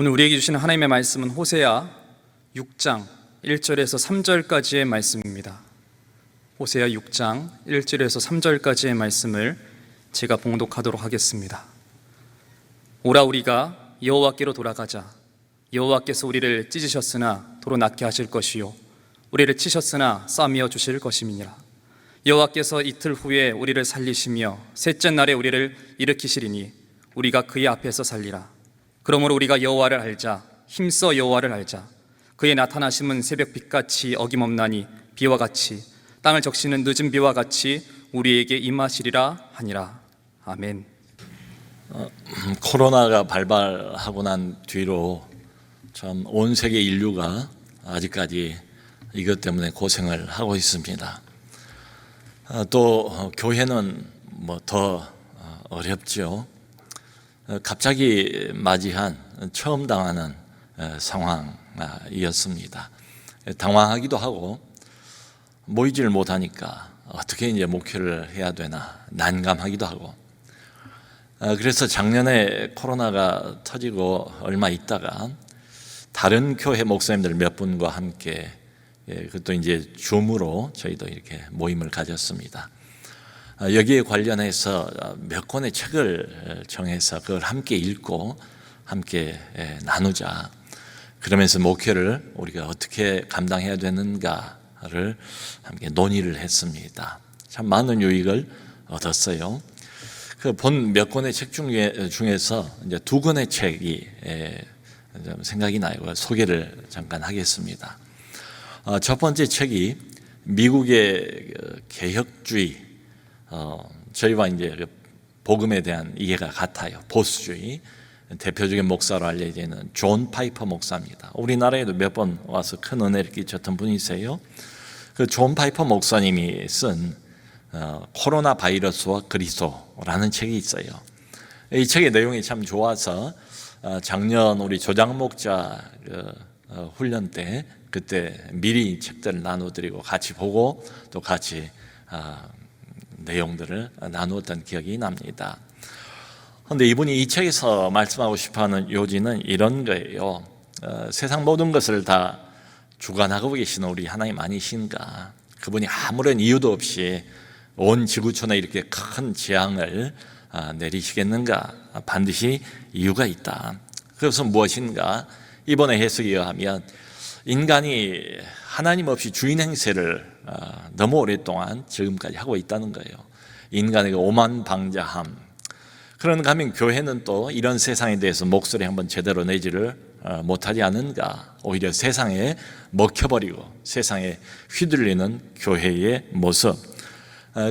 오늘 우리에게 주시는 하나님의 말씀은 호세아 6장 1절에서 3절까지의 말씀입니다. 호세아 6장 1절에서 3절까지의 말씀을 제가 봉독하도록 하겠습니다. 오라 우리가 여호와께로 돌아가자. 여호와께서 우리를 찢으셨으나 도로 낫게 하실 것이요 우리를 치셨으나 싸매어 주실 것임이니라. 여호와께서 이틀 후에 우리를 살리시며 셋째 날에 우리를 일으키시리니 우리가 그의 앞에서 살리라. 그러므로 우리가 여호와를 알자. 힘써 여호와를 알자. 그의 나타나심은 새벽빛같이 어김없나니 비와 같이 땅을 적시는 늦은 비와 같이 우리에게 임하시리라 하니라. 아멘. 코로나가 발발하고 난 뒤로 참 온 세계 인류가 아직까지 이것 때문에 고생을 하고 있습니다. 또 교회는 더 어렵죠. 갑자기 맞이한 처음 당하는 상황이었습니다. 당황하기도 하고 모이지를 못하니까 어떻게 이제 목회를 해야 되나 난감하기도 하고, 그래서 작년에 코로나가 터지고 얼마 있다가 다른 교회 목사님들 몇 분과 함께 그것도 이제 줌으로 저희도 이렇게 모임을 가졌습니다. 여기에 관련해서 몇 권의 책을 정해서 그걸 함께 읽고 함께 나누자. 그러면서 목회를 우리가 어떻게 감당해야 되는가를 함께 논의를 했습니다. 참 많은 유익을 얻었어요. 그 본 몇 권의 책 중에서 이제 두 권의 책이 생각이 나요. 소개를 잠깐 하겠습니다. 첫 번째 책이 미국의 개혁주의, 저희와 이제 복음에 대한 이해가 같아요. 보수주의 대표적인 목사로 알려져 있는 존 파이퍼 목사입니다. 우리나라에도 몇 번 와서 큰 은혜를 끼쳤던 분이세요. 그 존 파이퍼 목사님이 쓴 코로나 바이러스와 그리스도라는 책이 있어요. 이 책의 내용이 참 좋아서 작년 우리 조장 목자 훈련 때 그때 미리 책들을 나눠드리고 같이 보고 또 같이 내용들을 나누었던 기억이 납니다. 그런데 이분이 이 책에서 말씀하고 싶어하는 요지는 이런 거예요. 세상 모든 것을 다 주관하고 계시는 우리 하나님 아니신가? 그분이 아무런 이유도 없이 온 지구촌에 이렇게 큰 재앙을 내리시겠는가? 반드시 이유가 있다. 그것은 무엇인가? 이번에 해석에 의하면 인간이 하나님 없이 주인 행세를 너무 오랫동안 지금까지 하고 있다는 거예요. 인간의 오만방자함. 그런가 하면 교회는 또 이런 세상에 대해서 목소리 한번 제대로 내지를 못하지 않은가. 오히려 세상에 먹혀버리고 세상에 휘둘리는 교회의 모습.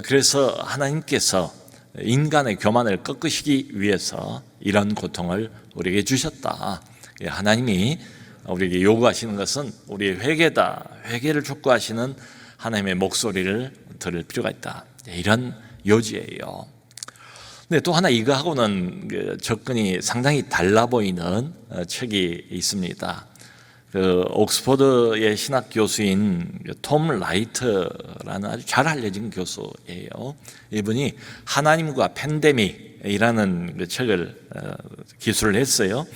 그래서 하나님께서 인간의 교만을 꺾으시기 위해서 이런 고통을 우리에게 주셨다. 하나님이 우리에게 요구하시는 것은 우리의 회개다. 회개를 촉구하시는 하나님의 목소리를 들을 필요가 있다. 이런 요지예요. 근데 또 하나 이거하고는 접근이 상당히 달라 보이는 책이 있습니다. 옥스퍼드의 신학 교수인 톰 라이트라는 아주 잘 알려진 교수예요. 이분이 하나님과 팬데믹이라는 책을 기술을 했어요.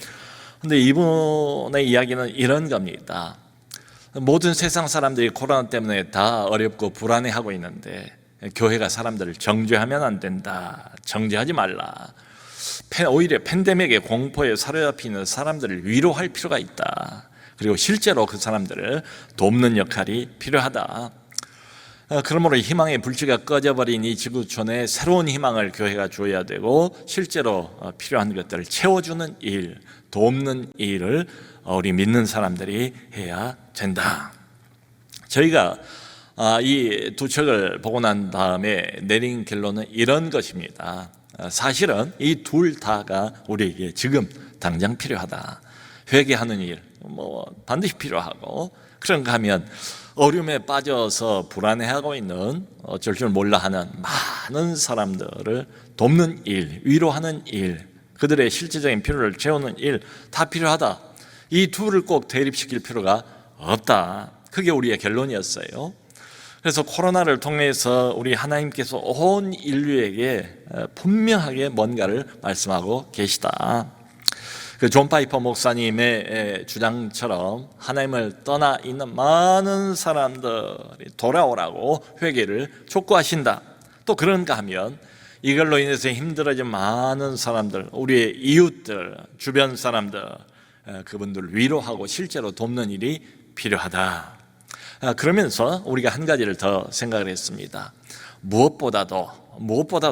근데 이분의 이야기는 이런 겁니다. 모든 세상 사람들이 코로나 때문에 다 어렵고 불안해하고 있는데 교회가 사람들을 정죄하면 안 된다. 정죄하지 말라. 오히려 팬데믹의 공포에 사로잡히는 사람들을 위로할 필요가 있다. 그리고 실제로 그 사람들을 돕는 역할이 필요하다. 그러므로 희망의 불씨가 꺼져버린 이 지구촌에 새로운 희망을 교회가 줘야 되고 실제로 필요한 것들을 채워주는 일, 돕는 일을 우리 믿는 사람들이 해야 된다. 저희가 이 두 책을 보고 난 다음에 내린 결론은 이런 것입니다. 사실은 이 둘 다가 우리에게 지금 당장 필요하다. 회개하는 일 반드시 필요하고, 그런가 하면 어려움에 빠져서 불안해하고 있는 어쩔 줄 몰라 하는 많은 사람들을 돕는 일, 위로하는 일, 그들의 실제적인 필요를 채우는 일 다 필요하다. 이 둘을 꼭 대립시킬 필요가 없다. 그게 우리의 결론이었어요. 그래서 코로나를 통해서 우리 하나님께서 온 인류에게 분명하게 뭔가를 말씀하고 계시다. 그 존 파이퍼 목사님의 주장처럼 하나님을 떠나 있는 많은 사람들이 돌아오라고 회개를 촉구하신다. 또 그런가 하면 이걸로 인해서 힘들어진 많은 사람들, 우리의 이웃들, 주변 사람들, 그분들 위로하고 실제로 돕는 일이 필요하다. 그러면서 우리가 한 가지를 더 생각을 했습니다. 무엇보다도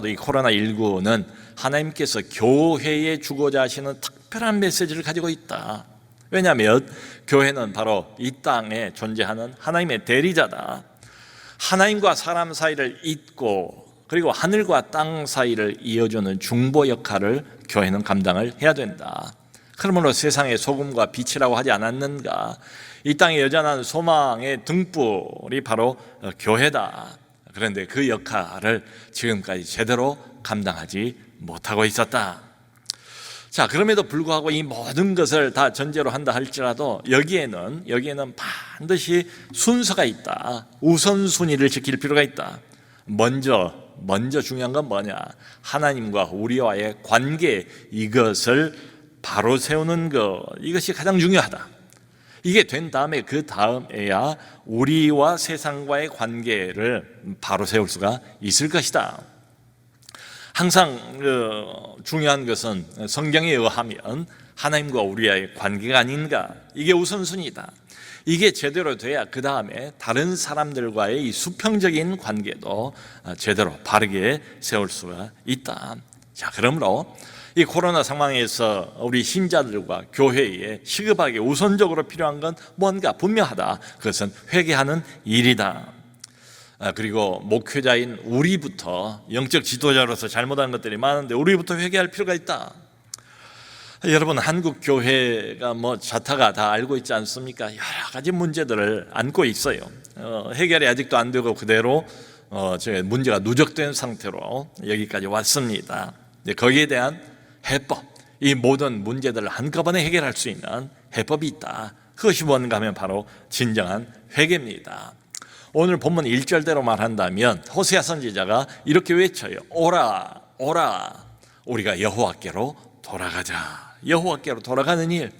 이 코로나19는 하나님께서 교회에 주고자 하시는 특별한 메시지를 가지고 있다. 왜냐하면 교회는 바로 이 땅에 존재하는 하나님의 대리자다. 하나님과 사람 사이를 잇고 그리고 하늘과 땅 사이를 이어주는 중보 역할을 교회는 감당을 해야 된다. 그러므로 세상의 소금과 빛이라고 하지 않았는가? 이 땅에 여전한 소망의 등불이 바로 교회다. 그런데 그 역할을 지금까지 제대로 감당하지 못하고 있었다. 자, 그럼에도 불구하고 이 모든 것을 다 전제로 한다 할지라도 여기에는 반드시 순서가 있다. 우선순위를 지킬 필요가 있다. 먼저 중요한 건 뭐냐? 하나님과 우리와의 관계, 이것을 바로 세우는 것, 이것이 가장 중요하다. 이게 된 다음에 그 다음에야 우리와 세상과의 관계를 바로 세울 수가 있을 것이다. 항상 중요한 것은 성경에 의하면 하나님과 우리와의 관계가 아닌가, 이게 우선순위다. 이게 제대로 돼야 그 다음에 다른 사람들과의 이 수평적인 관계도 제대로 바르게 세울 수가 있다. 자, 그러므로 이 코로나 상황에서 우리 신자들과 교회에 시급하게 우선적으로 필요한 건 뭔가 분명하다. 그것은 회개하는 일이다. 그리고 목회자인 우리부터, 영적 지도자로서 잘못한 것들이 많은데 우리부터 회개할 필요가 있다. 여러분, 한국 교회가 자타가 다 알고 있지 않습니까? 여러 가지 문제들을 안고 있어요. 해결이 아직도 안 되고 그대로 문제가 누적된 상태로 여기까지 왔습니다. 거기에 대한 해법, 이 모든 문제들을 한꺼번에 해결할 수 있는 해법이 있다. 그것이 뭔가 하면 바로 진정한 회개입니다. 오늘 본문 1절대로 말한다면 호세아 선지자가 이렇게 외쳐요. 오라, 오라, 우리가 여호와께로 돌아가자. 여호와께로 돌아가는 일.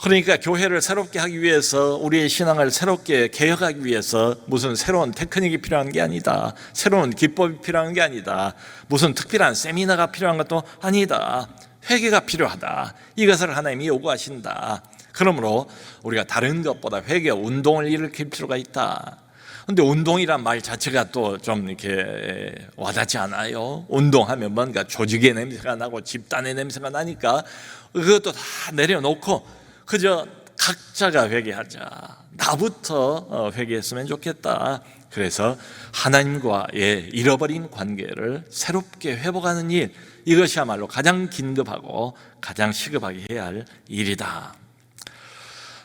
그러니까 교회를 새롭게 하기 위해서, 우리의 신앙을 새롭게 개혁하기 위해서 무슨 새로운 테크닉이 필요한 게 아니다. 새로운 기법이 필요한 게 아니다. 무슨 특별한 세미나가 필요한 것도 아니다. 회개가 필요하다. 이것을 하나님이 요구하신다. 그러므로 우리가 다른 것보다 회개 운동을 일으킬 필요가 있다. 근데 운동이란 말 자체가 또 좀 이렇게 와닿지 않아요. 운동하면 뭔가 조직의 냄새가 나고 집단의 냄새가 나니까 그것도 다 내려놓고 그저 각자가 회개하자. 나부터 회개했으면 좋겠다. 그래서 하나님과의 잃어버린 관계를 새롭게 회복하는 일, 이것이야말로 가장 긴급하고 가장 시급하게 해야 할 일이다.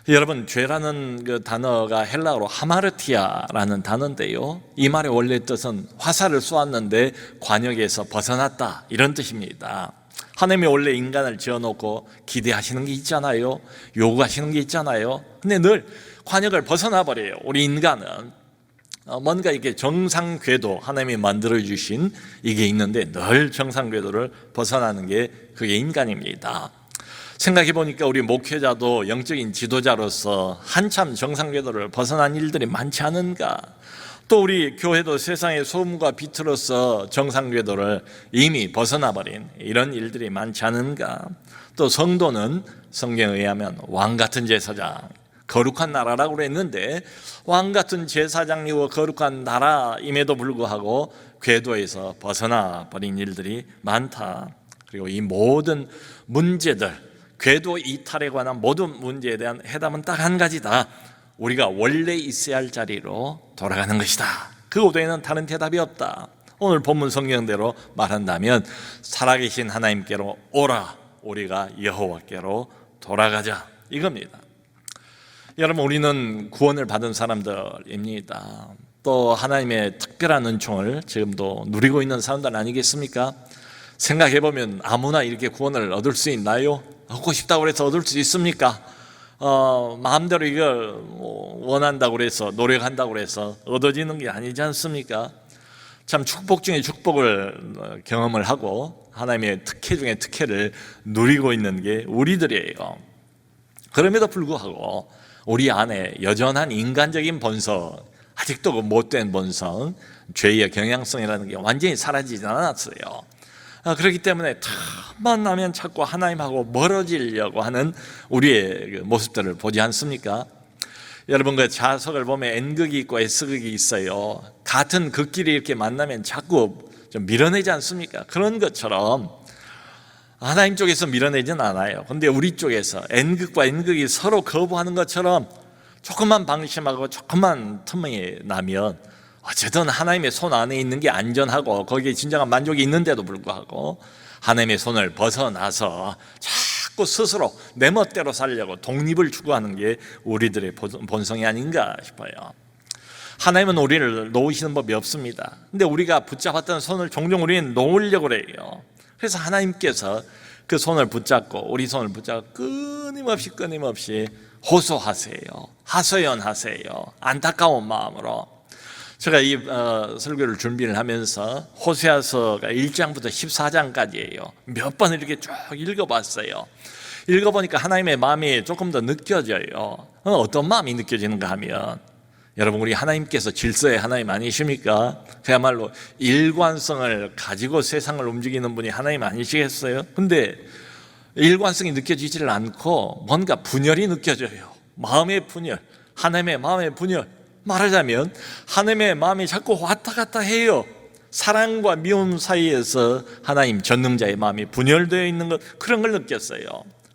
여러분, 죄라는 그 단어가 헬라어로 하마르티아라는 단어인데요, 이 말의 원래 뜻은 화살을 쏘았는데 관역에서 벗어났다, 이런 뜻입니다. 하나님이 원래 인간을 지어놓고 기대하시는 게 있잖아요. 요구하시는 게 있잖아요. 근데 늘 관역을 벗어나 버려요. 우리 인간은 뭔가 이렇게 정상 궤도, 하나님이 만들어주신 이게 있는데 늘 정상 궤도를 벗어나는 게 그게 인간입니다. 생각해 보니까 우리 목회자도 영적인 지도자로서 한참 정상 궤도를 벗어난 일들이 많지 않은가. 또 우리 교회도 세상의 소금과 빛으로서 정상 궤도를 이미 벗어나 버린 이런 일들이 많지 않은가. 또 성도는 성경에 의하면 왕 같은 제사장, 거룩한 나라라고 그랬는데 왕 같은 제사장이고 거룩한 나라임에도 불구하고 궤도에서 벗어나 버린 일들이 많다. 그리고 이 모든 문제들, 궤도 이탈에 관한 모든 문제에 대한 해답은 딱 한 가지다. 우리가 원래 있어야 할 자리로 돌아가는 것이다. 그 외에는 다른 대답이 없다. 오늘 본문 성경대로 말한다면 살아계신 하나님께로 오라, 우리가 여호와께로 돌아가자, 이겁니다. 여러분, 우리는 구원을 받은 사람들입니다. 또 하나님의 특별한 은총을 지금도 누리고 있는 사람들 아니겠습니까? 생각해보면 아무나 이렇게 구원을 얻을 수 있나요? 얻고 싶다고 해서 얻을 수 있습니까? 마음대로 이걸 원한다고 해서, 노력한다고 해서 얻어지는 게 아니지 않습니까? 참 축복 중에 축복을 경험을 하고 하나님의 특혜 중에 특혜를 누리고 있는 게 우리들이에요. 그럼에도 불구하고 우리 안에 여전한 인간적인 본성, 아직도 그 못된 본성, 죄의 경향성이라는 게 완전히 사라지지 않았어요. 그렇기 때문에 틈만 나면 자꾸 하나님하고 멀어지려고 하는 우리의 그 모습들을 보지 않습니까? 여러분, 그 자석을 보면 N극이 있고 S극이 있어요. 같은 극끼리 이렇게 만나면 자꾸 좀 밀어내지 않습니까? 그런 것처럼 하나님 쪽에서 밀어내지는 않아요. 근데 우리 쪽에서 N극과 N극이 서로 거부하는 것처럼 조금만 방심하고 조금만 틈이 나면 어쨌든 하나님의 손 안에 있는 게 안전하고 거기에 진정한 만족이 있는데도 불구하고 하나님의 손을 벗어나서 자꾸 스스로 내 멋대로 살려고 독립을 추구하는 게 우리들의 본성이 아닌가 싶어요. 하나님은 우리를 놓으시는 법이 없습니다. 근데 우리가 붙잡았던 손을 종종 우리는 놓으려고 그래요. 그래서 하나님께서 그 손을 붙잡고 우리 손을 붙잡고 끊임없이 호소하세요. 하소연하세요. 안타까운 마음으로. 제가 이 설교를 준비를 하면서 호세아서가 1장부터 14장까지예요. 몇 번 이렇게 쭉 읽어봤어요. 읽어보니까 하나님의 마음이 조금 더 느껴져요. 어떤 마음이 느껴지는가 하면, 여러분, 우리 하나님께서 질서의 하나님 아니십니까? 그야말로 일관성을 가지고 세상을 움직이는 분이 하나님 아니시겠어요? 근데 일관성이 느껴지지를 않고 뭔가 분열이 느껴져요. 마음의 분열, 하나님의 마음의 분열. 말하자면 하나님의 마음이 자꾸 왔다 갔다 해요. 사랑과 미움 사이에서 하나님 전능자의 마음이 분열되어 있는 것, 그런 걸 느꼈어요.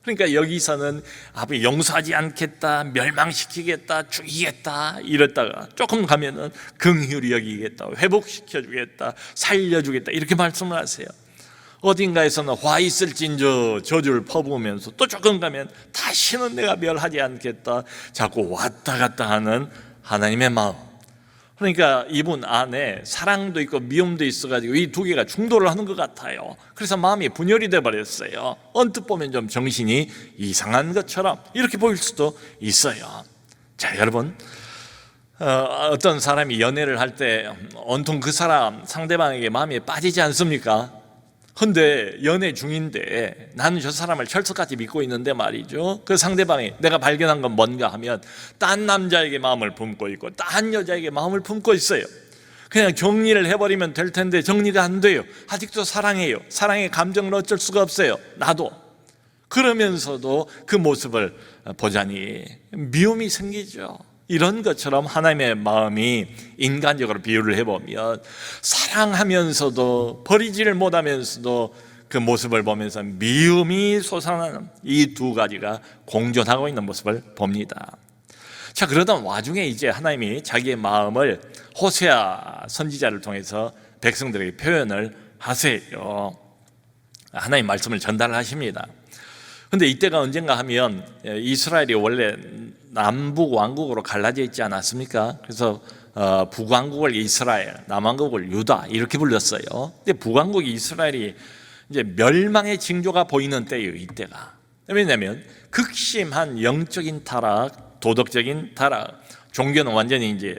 그러니까 여기서는 아버지 용서하지 않겠다, 멸망시키겠다, 죽이겠다 이랬다가 조금 가면은 긍휼히 여기겠다, 회복시켜주겠다, 살려주겠다 이렇게 말씀을 하세요. 어딘가에서는 화 있을진저 저주를 퍼부으면서 또 조금 가면 다시는 내가 멸하지 않겠다, 자꾸 왔다 갔다 하는 하나님의 마음. 그러니까 이분 안에 사랑도 있고 미움도 있어가지고 이 두 개가 충돌을 하는 것 같아요. 그래서 마음이 분열이 돼버렸어요. 언뜻 보면 좀 정신이 이상한 것처럼 이렇게 보일 수도 있어요. 자, 여러분, 어떤 사람이 연애를 할 때 온통 그 사람 상대방에게 마음이 빠지지 않습니까? 근데 연애 중인데 나는 저 사람을 철석같이 믿고 있는데 말이죠, 그 상대방이 내가 발견한 건 뭔가 하면 딴 남자에게 마음을 품고 있고 딴 여자에게 마음을 품고 있어요. 그냥 정리를 해버리면 될 텐데 정리가 안 돼요. 아직도 사랑해요. 사랑의 감정은 어쩔 수가 없어요. 나도. 그러면서도 그 모습을 보자니 미움이 생기죠. 이런 것처럼 하나님의 마음이 인간적으로 비유를 해보면 사랑하면서도 버리지를 못하면서도 그 모습을 보면서 미움이 솟아나는 이 두 가지가 공존하고 있는 모습을 봅니다. 자, 그러던 와중에 이제 하나님이 자기의 마음을 호세아 선지자를 통해서 백성들에게 표현을 하세요. 하나님 말씀을 전달하십니다. 근데 이때가 언젠가 하면 이스라엘이 원래 남북 왕국으로 갈라져 있지 않았습니까? 그래서 북왕국을 이스라엘, 남왕국을 유다 이렇게 불렀어요. 근데 북왕국 이스라엘이 이제 멸망의 징조가 보이는 때예요, 이때가. 왜냐하면 극심한 영적인 타락, 도덕적인 타락, 종교는 완전히 이제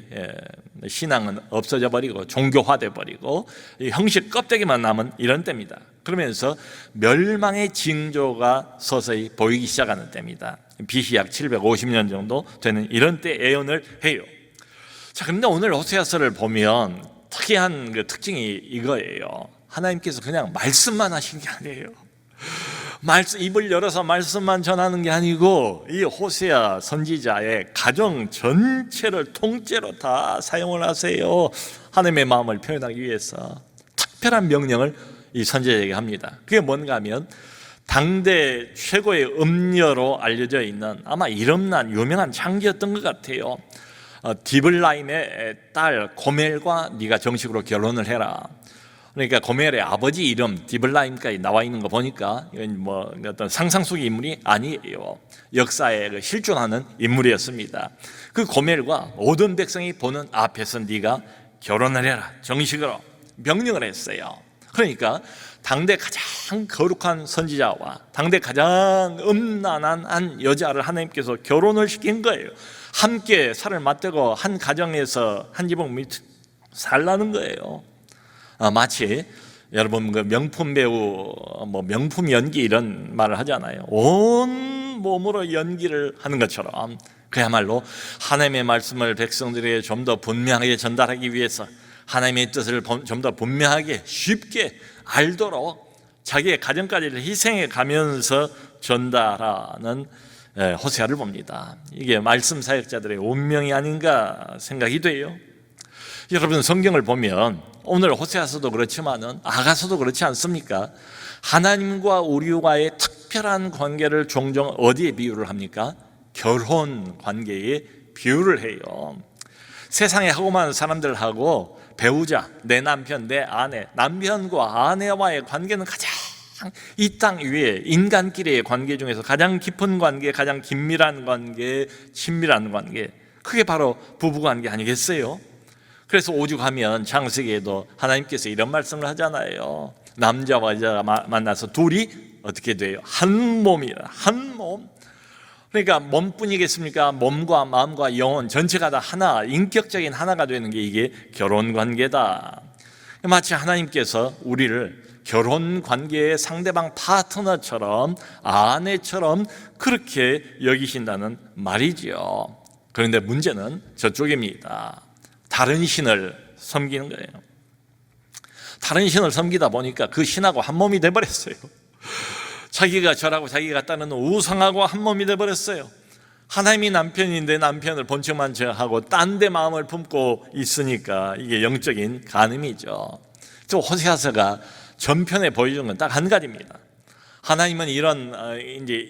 신앙은 없어져 버리고 종교화돼 버리고 형식 껍데기만 남은 이런 때입니다. 그러면서 멸망의 징조가 서서히 보이기 시작하는 때입니다. BC 약 750년 정도 되는 이런 때 예언을 해요. 자, 그런데 오늘 호세아서를 보면 특이한 그 특징이 이거예요. 하나님께서 그냥 말씀만 하신 게 아니에요. 입을 열어서 말씀만 전하는 게 아니고 이 호세아 선지자의 가정 전체를 통째로 다 사용을 하세요. 하나님의 마음을 표현하기 위해서 특별한 명령을 이 선지자에게 합니다. 그게 뭔가 하면 당대 최고의 음녀로 알려져 있는 아마 이름난 유명한 창기였던 것 같아요. 디블라임의 딸 고멜과 네가 정식으로 결혼을 해라. 그러니까 고멜의 아버지 이름 디블라임까지 나와 있는 거 보니까 이건 뭐 어떤 상상 속의 인물이 아니에요. 역사에 실존하는 인물이었습니다. 그 고멜과 모든 백성이 보는 앞에서 네가 결혼을 해라. 정식으로 명령을 했어요. 그러니까 당대 가장 거룩한 선지자와 당대 가장 음란한 한 여자를 하나님께서 결혼을 시킨 거예요. 함께 살을 맞대고 한 가정에서 한 지붕 밑에 살라는 거예요. 마치 여러분 그 명품 배우 뭐 명품 연기 이런 말을 하잖아요. 온 몸으로 연기를 하는 것처럼 그야말로 하나님의 말씀을 백성들에게 좀 더 분명하게 전달하기 위해서 하나님의 뜻을 좀 더 분명하게 쉽게 알도록 자기의 가정까지를 희생해 가면서 전달하는 호세아를 봅니다. 이게 말씀 사역자들의 운명이 아닌가 생각이 돼요. 여러분 성경을 보면 오늘 호세아서도 그렇지만은 아가서도 그렇지 않습니까? 하나님과 우리와의 특별한 관계를 종종 어디에 비유를 합니까? 결혼 관계에 비유를 해요. 세상에 하고 많은 사람들하고 배우자, 내 남편, 내 아내, 남편과 아내와의 관계는 가장 이 땅 위에 인간끼리의 관계 중에서 가장 깊은 관계, 가장 긴밀한 관계, 친밀한 관계, 그게 바로 부부관계 아니겠어요? 그래서 오죽하면 창세기에도 하나님께서 이런 말씀을 하잖아요. 남자와 여자가 만나서 둘이 어떻게 돼요? 한 몸이라, 한 몸. 그러니까 몸뿐이겠습니까? 몸과 마음과 영혼 전체가 다 하나, 인격적인 하나가 되는 게 이게 결혼관계다. 마치 하나님께서 우리를 결혼관계의 상대방 파트너처럼, 아내처럼 그렇게 여기신다는 말이죠. 그런데 문제는 저쪽입니다. 다른 신을 섬기는 거예요. 다른 신을 섬기다 보니까 그 신하고 한 몸이 돼버렸어요. 자기가 절하고 자기가 따르는 우상하고 한 몸이 돼버렸어요. 하나님이 남편인데 남편을 본청만 하고 딴 데 마음을 품고 있으니까 이게 영적인 간음이죠. 또 호세아서가 전편에 보여주는 건 딱 한 가지입니다. 하나님은 이런 이제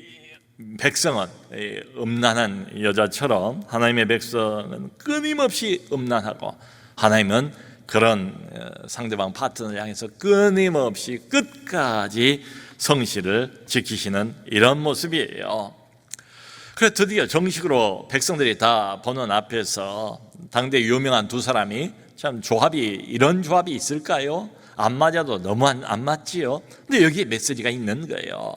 백성은 음란한 여자처럼 하나님의 백성은 끊임없이 음란하고 하나님은 그런 상대방 파트너를 향해서 끊임없이 끝까지 성실을 지키시는 이런 모습이에요. 그래서 드디어 정식으로 백성들이 다 보는 앞에서 당대 유명한 두 사람이 참 이런 조합이 있을까요? 안 맞아도 너무 안 맞지요. 근데 여기에 메시지가 있는 거예요.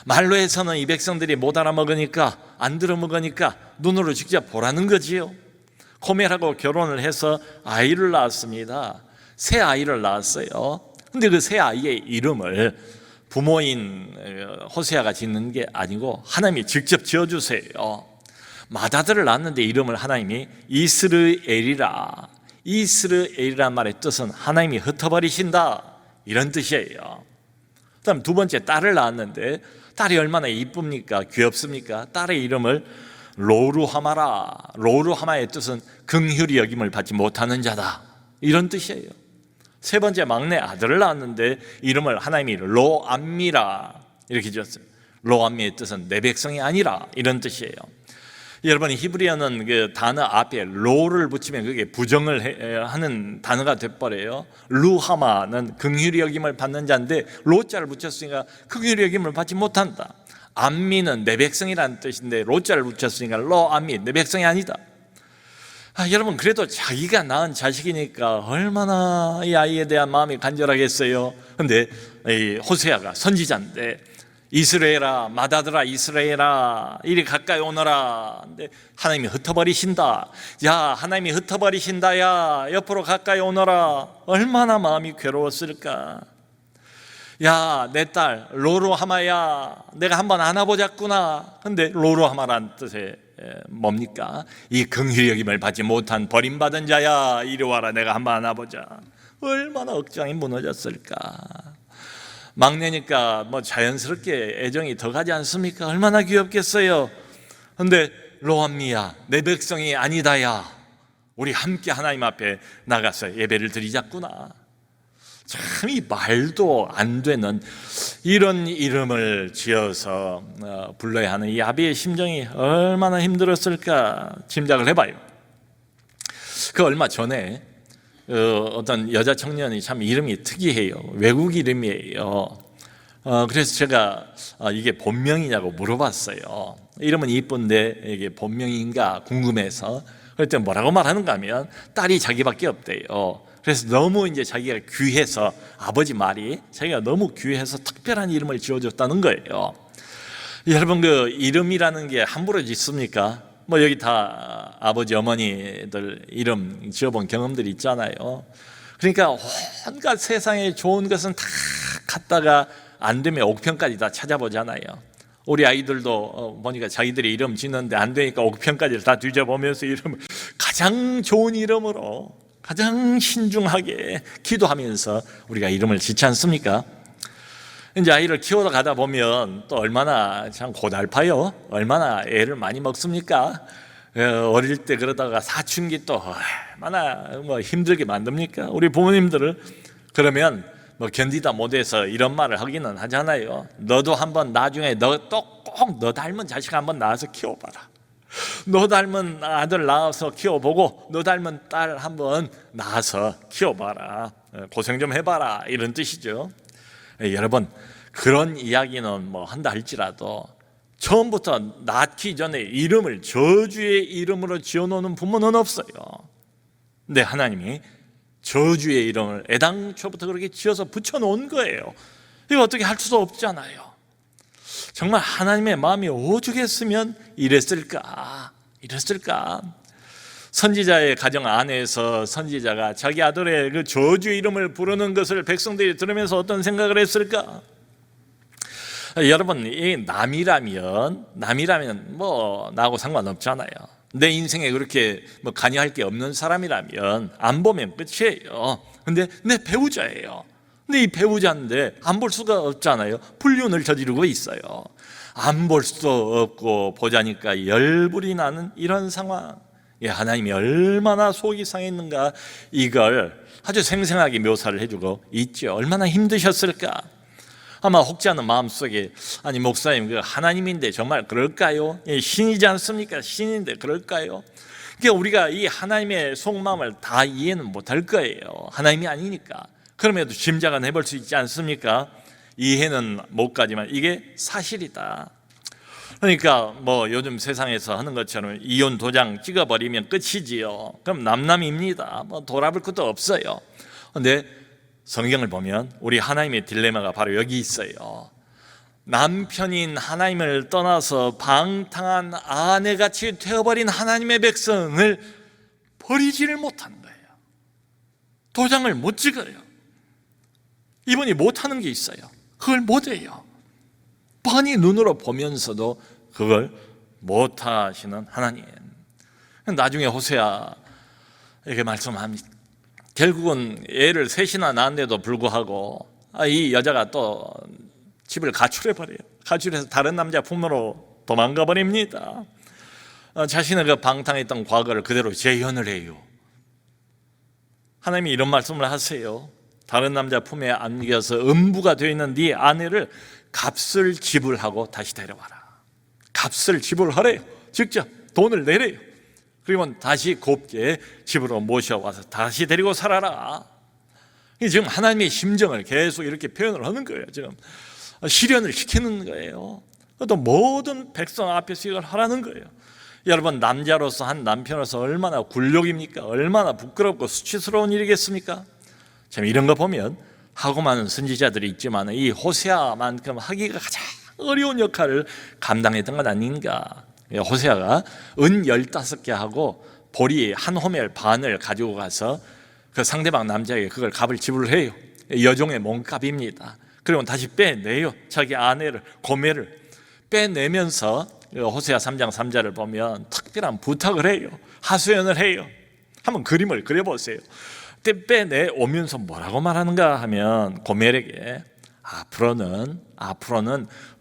말로 해서는 이 백성들이 못 알아먹으니까, 안 들어먹으니까 눈으로 직접 보라는 거지요. 고멜하고 결혼을 해서 아이를 낳았습니다. 새 아이를 낳았어요. 근데 그 새 아이의 이름을 부모인 호세아가 짓는 게 아니고 하나님이 직접 지어주세요. 마다들을 낳았는데 이름을 하나님이 이스르엘이라. 이스르엘이란 말의 뜻은 하나님이 흩어버리신다, 이런 뜻이에요. 그다음 두 번째 딸을 낳았는데 딸이 얼마나 이쁩니까? 귀엽습니까? 딸의 이름을 로루하마라. 로루하마의 뜻은 긍휼히 여김을 받지 못하는 자다, 이런 뜻이에요. 세 번째 막내 아들을 낳았는데 이름을 하나님이 로암미라 이렇게 지었어요. 로암미의 뜻은 내 백성이 아니라, 이런 뜻이에요. 여러분 히브리어는 그 단어 앞에 로를 붙이면 그게 부정을 하는 단어가 돼버려요. 루하마는 긍휼히 여김을 받는 자인데 로자를 붙였으니까 긍휼히 여김을 받지 못한다. 암미는 내 백성이라는 뜻인데 로자를 붙였으니까 로암미, 내 백성이 아니다. 여러분 그래도 자기가 낳은 자식이니까 얼마나 이 아이에 대한 마음이 간절하겠어요. 근데 이 호세아가 선지자인데 이스라엘아, 맏아들아 이스라엘아, 이리 가까이 오너라. 근데 하나님이 흩어버리신다. 야, 하나님이 흩어버리신다. 야, 옆으로 가까이 오너라. 얼마나 마음이 괴로웠을까. 야, 내 딸 로루하마야, 내가 한번 안아보자꾸나. 근데 로루하마란 뜻이 뭡니까? 이 긍휼히 여김을 받지 못한 버림받은 자야, 이리 와라, 내가 한번 안아보자. 얼마나 억장이 무너졌을까. 막내니까 뭐 자연스럽게 애정이 더 가지 않습니까? 얼마나 귀엽겠어요. 근데 로암미야, 내 백성이 아니다야, 우리 함께 하나님 앞에 나가서 예배를 드리자꾸나. 참 이 말도 안 되는 이런 이름을 지어서 불러야 하는 이 아비의 심정이 얼마나 힘들었을까 짐작을 해봐요. 그 얼마 전에 어떤 여자 청년이 참 이름이 특이해요. 외국 이름이에요. 그래서 제가 이게 본명이냐고 물어봤어요. 이름은 이쁜데 이게 본명인가 궁금해서. 그랬더니 뭐라고 말하는가 하면 딸이 자기밖에 없대요. 그래서 너무 이제 자기가 귀해서, 아버지 말이 자기가 너무 귀해서 특별한 이름을 지어줬다는 거예요. 여러분 그 이름이라는 게 함부로 짓습니까? 뭐 여기 다 아버지 어머니들 이름 지어본 경험들이 있잖아요. 그러니까 온갖 세상에 좋은 것은 다 갖다가 안 되면 옥편까지 다 찾아보잖아요. 우리 아이들도 보니까 자기들이 이름 짓는데 안 되니까 옥편까지 다 뒤져보면서 이름을 가장 좋은 이름으로 가장 신중하게 기도하면서 우리가 이름을 짓지 않습니까? 이제 아이를 키우다 가다 보면 또 얼마나 참 고달파요. 얼마나 애를 많이 먹습니까? 어릴 때 그러다가 사춘기 또 얼마나 힘들게 만듭니까? 우리 부모님들을 그러면 견디다 못해서 이런 말을 하기는 하잖아요. 너도 한번 나중에 너 꼭 너 닮은 자식 한번 낳아서 키워봐라. 너 닮은 아들 낳아서 키워보고 너 닮은 딸 한번 낳아서 키워봐라. 고생 좀 해봐라, 이런 뜻이죠. 여러분, 그런 이야기는 한다 할지라도 처음부터 낳기 전에 이름을 저주의 이름으로 지어놓는 부모는 없어요. 근데 하나님이 저주의 이름을 애당초부터 그렇게 지어서 붙여놓은 거예요. 이거 어떻게 할 수도 없잖아요. 정말 하나님의 마음이 오죽했으면 이랬을까? 선지자의 가정 안에서 선지자가 자기 아들의 그 저주의 이름을 부르는 것을 백성들이 들으면서 어떤 생각을 했을까? 여러분, 이 남이라면 나하고 상관없잖아요. 내 인생에 그렇게 관여할 게 없는 사람이라면 안 보면 끝이에요. 근데 내 배우자예요. 근데 이 배우자인데 안 볼 수가 없잖아요. 불륜을 저지르고 있어요. 안 볼 수도 없고 보자니까 열불이 나는 이런 상황. 하나님이 얼마나 속이 상했는가, 이걸 아주 생생하게 묘사를 해주고 있죠. 얼마나 힘드셨을까. 아마 혹자는 마음속에, 아니 목사님, 그 하나님인데 정말 그럴까요? 신이지 않습니까? 신인데 그럴까요? 그러니까 우리가 이 하나님의 속마음을 다 이해는 못할 거예요. 하나님이 아니니까. 그럼에도 짐작은 해볼 수 있지 않습니까? 이해는 못 가지만 이게 사실이다. 그러니까 요즘 세상에서 하는 것처럼 이혼 도장 찍어버리면 끝이지요. 그럼 남남입니다. 돌아볼 것도 없어요. 그런데 성경을 보면 우리 하나님의 딜레마가 바로 여기 있어요. 남편인 하나님을 떠나서 방탕한 아내같이 되어버린 하나님의 백성을 버리지를 못하는 거예요. 도장을 못 찍어요. 이분이 못하는 게 있어요. 그걸 못해요. 뻔히 눈으로 보면서도 그걸 못하시는 하나님. 나중에 호세아 이렇게 말씀합니다. 결국은 애를 셋이나 낳았는데도 불구하고 이 여자가 또 집을 가출해버려요. 가출해서 다른 남자 품으로 도망가 버립니다. 자신의 그 방탕했던 과거를 그대로 재현을 해요. 하나님이 이런 말씀을 하세요. 다른 남자 품에 안겨서 음부가 되어 있는 네 아내를 값을 지불하고 다시 데려와라. 값을 지불하래요. 직접 돈을 내래요. 그리고 다시 곱게 집으로 모셔와서 다시 데리고 살아라. 지금 하나님의 심정을 계속 이렇게 표현을 하는 거예요. 지금 실현을 시키는 거예요. 또 모든 백성 앞에서 이걸 하라는 거예요. 여러분, 남자로서 한 남편으로서 얼마나 굴욕입니까? 얼마나 부끄럽고 수치스러운 일이겠습니까? 참 이런 거 보면 하고 많은 선지자들이 있지만 이 호세아만큼 하기가 가장 어려운 역할을 감당했던 것 아닌가. 호세아가 은 15개 하고 보리 한 호멜 반을 가지고 가서 그 상대방 남자에게 그걸 값을 지불해요. 여종의 몸값입니다. 그리고 다시 빼내요. 자기 아내를, 고매를 빼내면서 호세아 3장 3절을 보면 특별한 부탁을 해요. 하소연을 해요. 한번 그림을 그려보세요. 빼내 오면서 뭐라고 말하는가 하면 고멜에게 앞으로는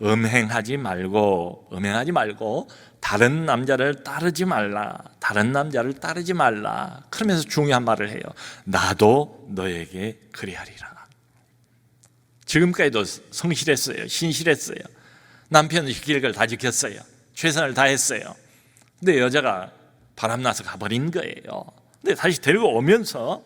음행하지 말고 다른 남자를 따르지 말라. 그러면서 중요한 말을 해요. 나도 너에게 그리하리라. 지금까지도 성실했어요. 신실했어요. 남편의 길을 다 지켰어요. 최선을 다했어요. 근데 여자가 바람나서 가버린 거예요. 근데 다시 데리고 오면서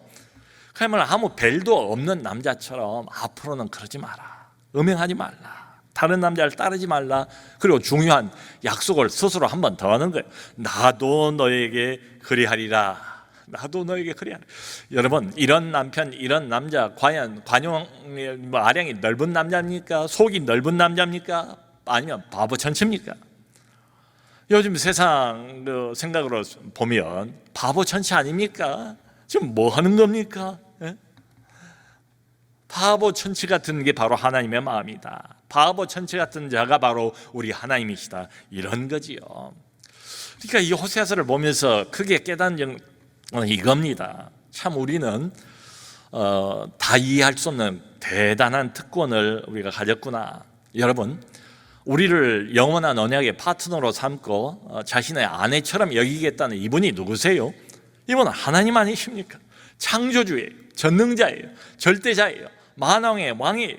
그야말로 아무 벨도 없는 남자처럼 앞으로는 그러지 마라. 음행하지 말라. 다른 남자를 따르지 말라. 그리고 중요한 약속을 스스로 한 번 더 하는 거예요. 나도 너에게 그리하리라. 여러분, 이런 남편, 이런 남자 과연 아량이 넓은 남자입니까? 속이 넓은 남자입니까? 아니면 바보 천치입니까? 요즘 세상 생각으로 보면 바보 천치 아닙니까? 지금 뭐 하는 겁니까? 바보 천치 같은 게 바로 하나님의 마음이다. 바보 천치 같은 자가 바로 우리 하나님이시다. 이런 거지요. 그러니까 이 호세아서를 보면서 크게 깨닫는 건 이겁니다. 참 우리는 다 이해할 수 없는 대단한 특권을 우리가 가졌구나. 여러분, 우리를 영원한 언약의 파트너로 삼고 자신의 아내처럼 여기겠다는 이분이 누구세요? 이분은 하나님 아니십니까? 창조주예요. 전능자예요. 절대자예요. 만왕의 왕이에요.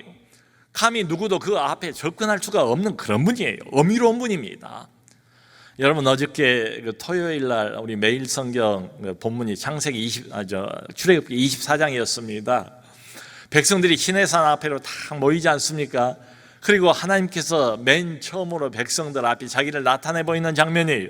감히 누구도 그 앞에 접근할 수가 없는 그런 분이에요. 어미로운 분입니다. 여러분, 어저께 토요일 날 우리 매일 성경 본문이 창세기 출애굽기 24장이었습니다. 백성들이 시내산 앞으로 다 모이지 않습니까? 그리고 하나님께서 맨 처음으로 백성들 앞에 자기를 나타내 보이는 장면이에요.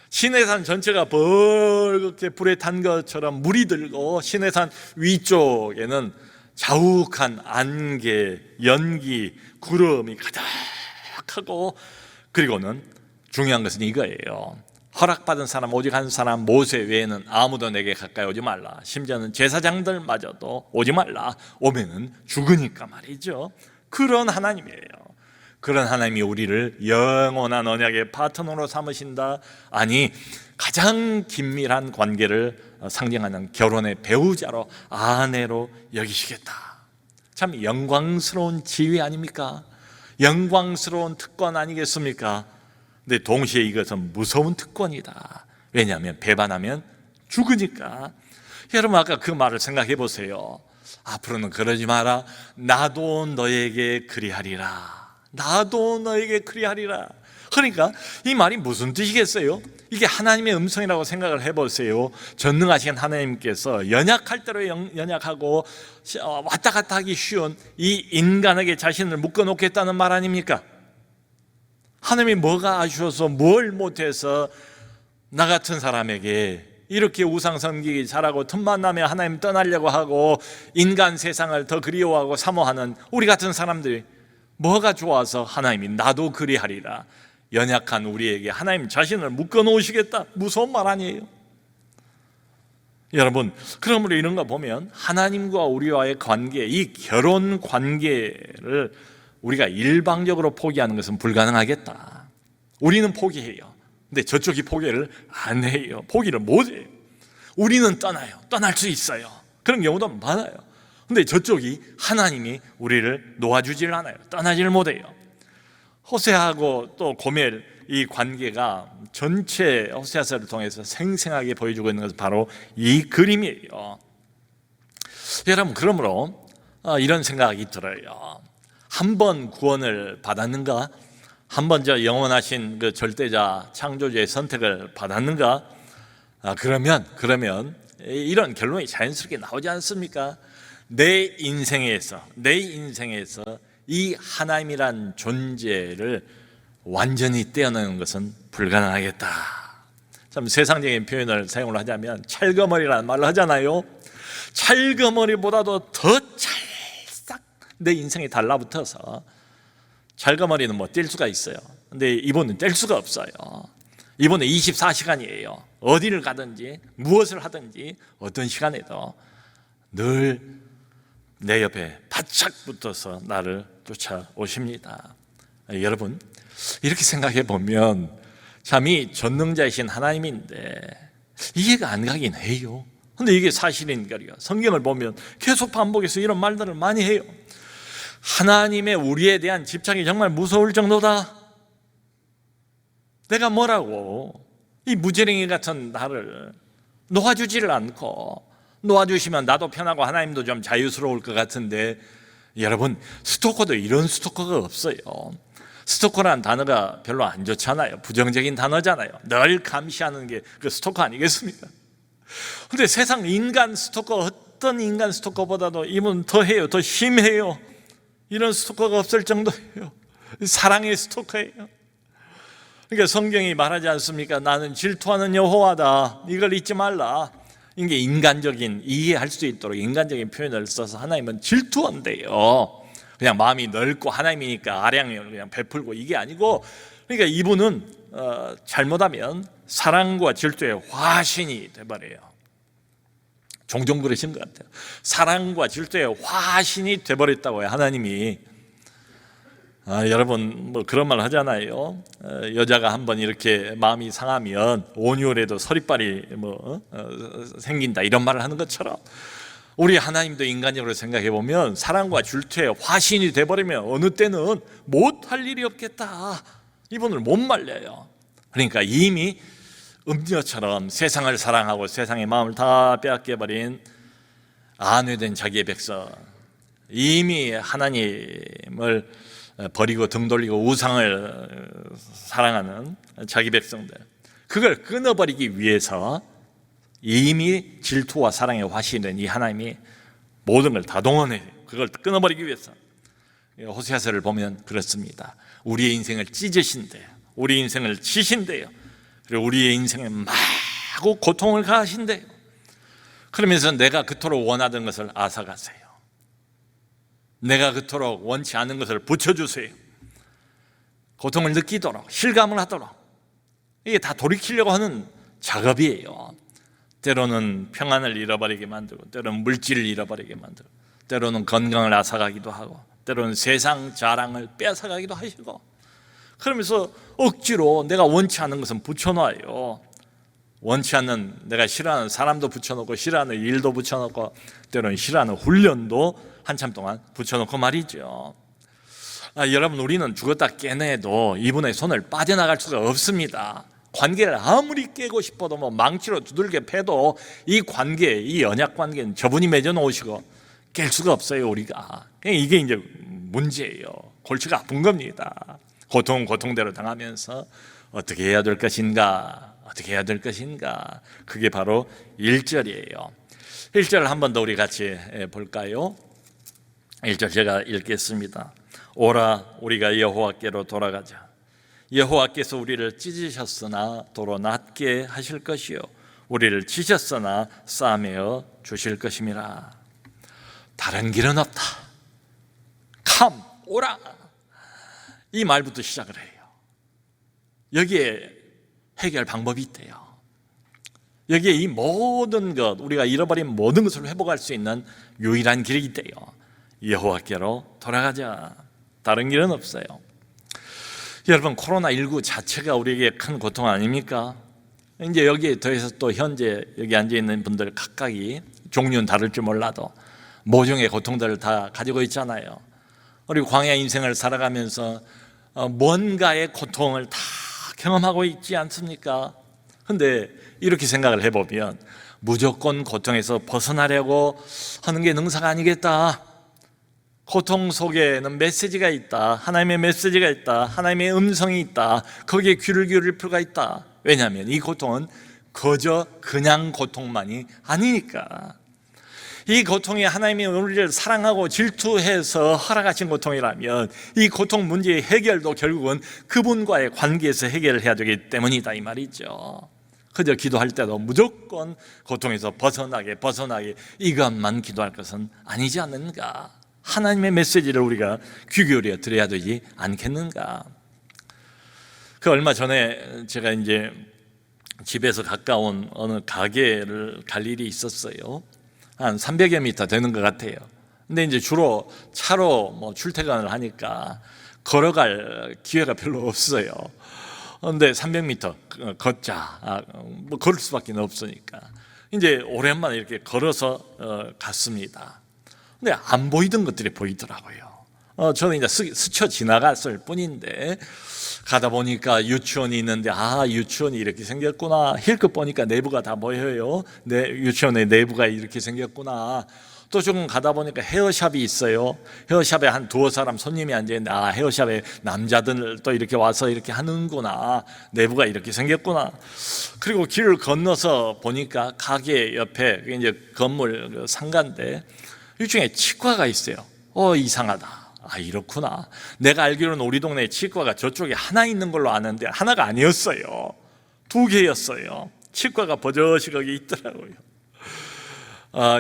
시내산 전체가 벌겋게 불에 탄 것처럼 물이 들고 시내산 위쪽에는 자욱한 안개, 연기, 구름이 가득하고, 그리고는 중요한 것은 이거예요. 허락받은 사람 오직 한 사람 모세 외에는 아무도 내게 가까이 오지 말라. 심지어는 제사장들마저도 오지 말라. 오면은 죽으니까 말이죠. 그런 하나님이에요. 그런 하나님이 우리를 영원한 언약의 파트너로 삼으신다. 아니, 가장 긴밀한 관계를 상징하는 결혼의 배우자로, 아내로 여기시겠다. 참 영광스러운 지위 아닙니까? 영광스러운 특권 아니겠습니까? 근데 동시에 이것은 무서운 특권이다. 왜냐하면 배반하면 죽으니까. 여러분, 아까 그 말을 생각해 보세요. 앞으로는 그러지 마라. 나도 너에게 그리하리라. 나도 너에게 그리하리라. 그러니까 이 말이 무슨 뜻이겠어요? 이게 하나님의 음성이라고 생각을 해보세요. 전능하신 하나님께서 연약할 대로 연약하고 왔다 갔다 하기 쉬운 이 인간에게 자신을 묶어놓겠다는 말 아닙니까? 하나님이 뭐가 아쉬워서 뭘 못해서 나 같은 사람에게 이렇게 우상 섬기기 잘하고 틈만 나면 하나님 떠나려고 하고 인간 세상을 더 그리워하고 사모하는 우리 같은 사람들이 뭐가 좋아서 하나님이 나도 그리하리라. 연약한 우리에게 하나님 자신을 묶어 놓으시겠다. 무서운 말 아니에요? 여러분, 그러므로 이런 거 보면 하나님과 우리와의 관계, 이 결혼 관계를 우리가 일방적으로 포기하는 것은 불가능하겠다. 우리는 포기해요. 근데 저쪽이 포기를 안 해요. 포기를 못 해요. 우리는 떠나요. 떠날 수 있어요. 그런 경우도 많아요. 근데 저쪽이 하나님이 우리를 놓아주질 않아요. 떠나질 못해요. 호세아하고 또 고멜 이 관계가 전체 호세아서를 통해서 생생하게 보여주고 있는 것은 바로 이 그림이에요. 여러분, 그러므로 이런 생각이 들어요. 한 번 구원을 받았는가? 한 번 저 영원하신 그 절대자 창조주의 선택을 받았는가? 그러면 이런 결론이 자연스럽게 나오지 않습니까? 내 인생에서 이 하나님이란 존재를 완전히 떼어내는 것은 불가능하겠다. 참 세상적인 표현을 사용을 하자면 찰거머리라는 말을 하잖아요. 찰거머리보다도 더 찰싹 내 인생에 달라붙어서, 찰거머리는 뭐 뗄 수가 있어요. 근데 이분은 뗄 수가 없어요. 이분은 24시간이에요. 어디를 가든지 무엇을 하든지 어떤 시간에도 늘 내 옆에 바짝 붙어서 나를 쫓아오십니다. 여러분, 이렇게 생각해 보면 참 이 전능자이신 하나님인데 이해가 안 가긴 해요. 근데 이게 사실인 거예요. 성경을 보면 계속 반복해서 이런 말들을 많이 해요. 하나님의 우리에 대한 집착이 정말 무서울 정도다. 내가 뭐라고 이 무지랭이 같은 나를 놓아주지를 않고, 놓아주시면 나도 편하고 하나님도 좀 자유스러울 것 같은데, 여러분, 스토커도 이런 스토커가 없어요. 스토커라는 단어가 별로 안 좋잖아요. 부정적인 단어잖아요. 늘 감시하는 게 그 스토커 아니겠습니까? 근데 세상 인간 스토커, 어떤 인간 스토커보다도 이분은 더 해요. 더 심해요. 이런 스토커가 없을 정도예요. 사랑의 스토커예요. 그러니까 성경이 말하지 않습니까? 나는 질투하는 여호와다. 이걸 잊지 말라. 이게 인간적인, 이해할 수 있도록 인간적인 표현을 써서 하나님은 질투한대요. 그냥 마음이 넓고 하나님이니까 아량을 그냥 베풀고 이게 아니고, 그러니까 이분은 잘못하면 사랑과 질투의 화신이 돼버려요. 종종 그러신 것 같아요. 사랑과 질투의 화신이 돼버렸다고요, 하나님이. 여러분 뭐 그런 말 하잖아요. 여자가 한번 이렇게 마음이 상하면 온유래도 서리빨이 생긴다, 이런 말을 하는 것처럼 우리 하나님도 인간적으로 생각해 보면 사랑과 질투의 화신이 돼버리면 어느 때는 못할 일이 없겠다, 이분을 못 말려요. 그러니까 이미 음녀처럼 세상을 사랑하고 세상의 마음을 다 빼앗겨버린 안회된 자기의 백성, 이미 하나님을 버리고 등 돌리고 우상을 사랑하는 자기 백성들, 그걸 끊어버리기 위해서 이미 질투와 사랑의 화신이 된 이 하나님이 모든 걸 다 동원해 그걸 끊어버리기 위해서. 호세아서를 보면 그렇습니다. 우리의 인생을 찢으신대요. 우리 인생을 치신대요. 그리고 우리의 인생에 마구 고통을 가하신대요. 그러면서 내가 그토록 원하던 것을 앗아가세요. 내가 그토록 원치 않은 것을 붙여주세요. 고통을 느끼도록, 실감을 하도록. 이게 다 돌이키려고 하는 작업이에요. 때로는 평안을 잃어버리게 만들고, 때로는 물질을 잃어버리게 만들고, 때로는 건강을 앗아가기도 하고, 때로는 세상 자랑을 빼앗아가기도 하시고, 그러면서 억지로 내가 원치 않는 것은 붙여놔요. 원치 않는, 내가 싫어하는 사람도 붙여놓고, 싫어하는 일도 붙여놓고, 때로는 싫어하는 훈련도 한참 동안 붙여놓고 말이죠. 여러분, 우리는 죽었다 깨내도 이분의 손을 빠져나갈 수가 없습니다. 관계를 아무리 깨고 싶어도 망치로 두들겨 패도 이 관계, 이 언약 관계는 저분이 맺어 놓으시고 깰 수가 없어요, 우리가. 이게 이제 문제예요. 골치가 아픈 겁니다. 고통대로 당하면서 어떻게 해야 될 것인가, 어떻게 해야 될 것인가. 그게 바로 1절이에요. 1절 한 번 더 우리 같이 볼까요? 1절 제가 읽겠습니다. 오라, 우리가 여호와께로 돌아가자. 여호와께서 우리를 찢으셨으나 도로 낫게 하실 것이요, 우리를 치셨으나 싸매어 주실 것임이라. 다른 길은 없다. Come, 오라. 이 말부터 시작을 해요. 여기에 해결 방법이 있대요. 여기에 이 모든 것, 우리가 잃어버린 모든 것을 회복할 수 있는 유일한 길이 있대요. 여호와께로 돌아가자. 다른 길은 없어요. 여러분, 코로나19 자체가 우리에게 큰 고통 아닙니까? 이제 여기에 더해서 또 현재 여기 앉아있는 분들 각각이 종류는 다를지 몰라도 모종의 고통들을 다 가지고 있잖아요. 우리 광야 인생을 살아가면서 뭔가의 고통을 다 경험하고 있지 않습니까? 근데 이렇게 생각을 해보면 무조건 고통에서 벗어나려고 하는 게 능사가 아니겠다. 고통 속에는 메시지가 있다. 하나님의 메시지가 있다. 하나님의 음성이 있다. 거기에 귀를 기울일 필요가 있다. 왜냐하면 이 고통은 그저 그냥 고통만이 아니니까. 이 고통이 하나님이 우리를 사랑하고 질투해서 허락하신 고통이라면 이 고통 문제의 해결도 결국은 그분과의 관계에서 해결을 해야 되기 때문이다, 이 말이죠. 그저 기도할 때도 무조건 고통에서 벗어나게 이것만 기도할 것은 아니지 않는가. 하나님의 메시지를 우리가 귀 기울여 드려야 되지 않겠는가. 그 얼마 전에 제가 이제 집에서 가까운 어느 가게를 갈 일이 있었어요. 한 300여 미터 되는 것 같아요. 근데 이제 주로 차로 출퇴근을 하니까 걸어갈 기회가 별로 없어요. 근데 300m 걷자, 걸을 수밖에 없으니까 이제 오랜만에 이렇게 걸어서 갔습니다. 근데 안 보이던 것들이 보이더라고요. 저는 이제 스쳐 지나갔을 뿐인데 가다 보니까 유치원이 있는데, 유치원이 이렇게 생겼구나. 힐끗 보니까 내부가 다 보여요. 유치원의 내부가 이렇게 생겼구나. 또 조금 가다 보니까 헤어샵이 있어요. 헤어샵에 한 두어 사람 손님이 앉아있는데, 헤어샵에 남자들 또 이렇게 와서 이렇게 하는구나. 내부가 이렇게 생겼구나. 그리고 길을 건너서 보니까 가게 옆에 이제 건물 상가인데 일종의 치과가 있어요. 이상하다. 이렇구나. 내가 알기로는 우리 동네 치과가 저쪽에 하나 있는 걸로 아는데 하나가 아니었어요. 2개였어요. 치과가 버젓이 거기 있더라고요.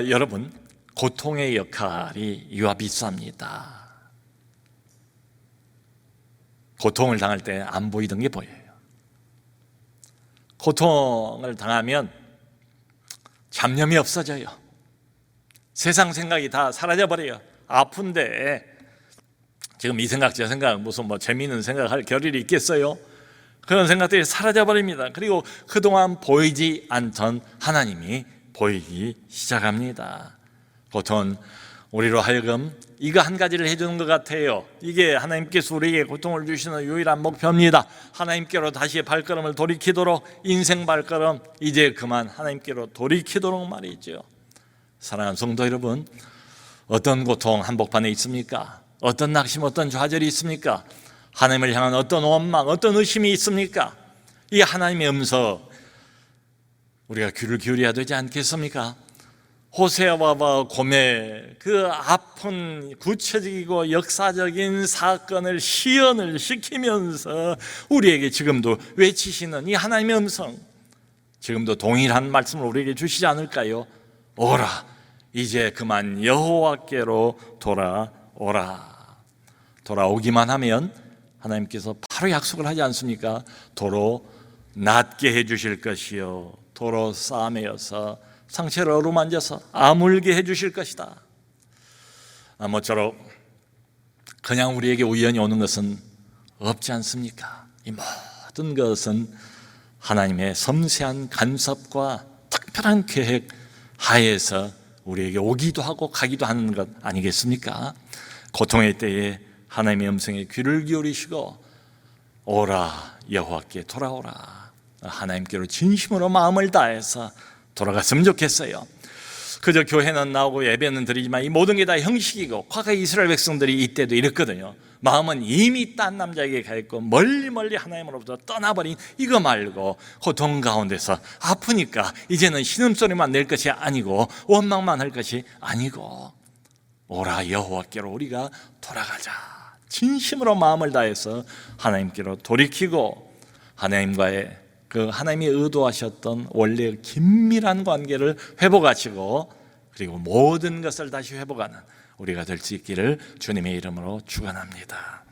여러분, 고통의 역할이 이와 비슷합니다. 고통을 당할 때 안 보이던 게 보여요. 고통을 당하면 잡념이 없어져요. 세상 생각이 다 사라져버려요. 아픈데 지금 이 생각 저 생각 무슨 뭐 재미있는 생각할 겨를이 있겠어요? 그런 생각들이 사라져버립니다. 그리고 그동안 보이지 않던 하나님이 보이기 시작합니다. 보통 우리로 하여금 이거 한 가지를 해주는 것 같아요. 이게 하나님께서 우리에게 고통을 주시는 유일한 목표입니다. 하나님께로 다시 발걸음을 돌이키도록, 인생 발걸음 이제 그만 하나님께로 돌이키도록 말이죠. 사랑하는 성도 여러분, 어떤 고통 한복판에 있습니까? 어떤 낙심, 어떤 좌절이 있습니까? 하나님을 향한 어떤 원망, 어떤 의심이 있습니까? 이 하나님의 음성 우리가 귀를 기울여야 되지 않겠습니까? 호세아와 고멜, 그 아픈 구체적이고 역사적인 사건을 시연을 시키면서 우리에게 지금도 외치시는 이 하나님의 음성, 지금도 동일한 말씀을 우리에게 주시지 않을까요? 오라, 이제 그만 여호와께로 돌아오라. 돌아오기만 하면 하나님께서 바로 약속을 하지 않습니까? 도로 낫게 해주실 것이요, 도로 싸매어서 상처를 어루만져서 아물게 해주실 것이다. 모쪼록 그냥 우리에게 우연히 오는 것은 없지 않습니까? 이 모든 것은 하나님의 섬세한 간섭과 특별한 계획 하에서 우리에게 오기도 하고 가기도 하는 것 아니겠습니까? 고통의 때에 하나님의 음성에 귀를 기울이시고 오라, 여호와께 돌아오라, 하나님께로 진심으로 마음을 다해서 돌아갔으면 좋겠어요. 그저 교회는 나오고 예배는 드리지만 이 모든 게 다 형식이고, 과거 이스라엘 백성들이 이때도 이랬거든요. 마음은 이미 딴 남자에게 가 있고 멀리 하나님으로부터 떠나버린 이거 말고, 고통 가운데서 아프니까 이제는 신음소리만 낼 것이 아니고 원망만 할 것이 아니고, 오라 여호와께로 우리가 돌아가자, 진심으로 마음을 다해서 하나님께로 돌이키고 하나님과의 그 하나님이 의도하셨던 원래 긴밀한 관계를 회복하시고, 그리고 모든 것을 다시 회복하는 우리가 될 수 있기를 주님의 이름으로 축원합니다.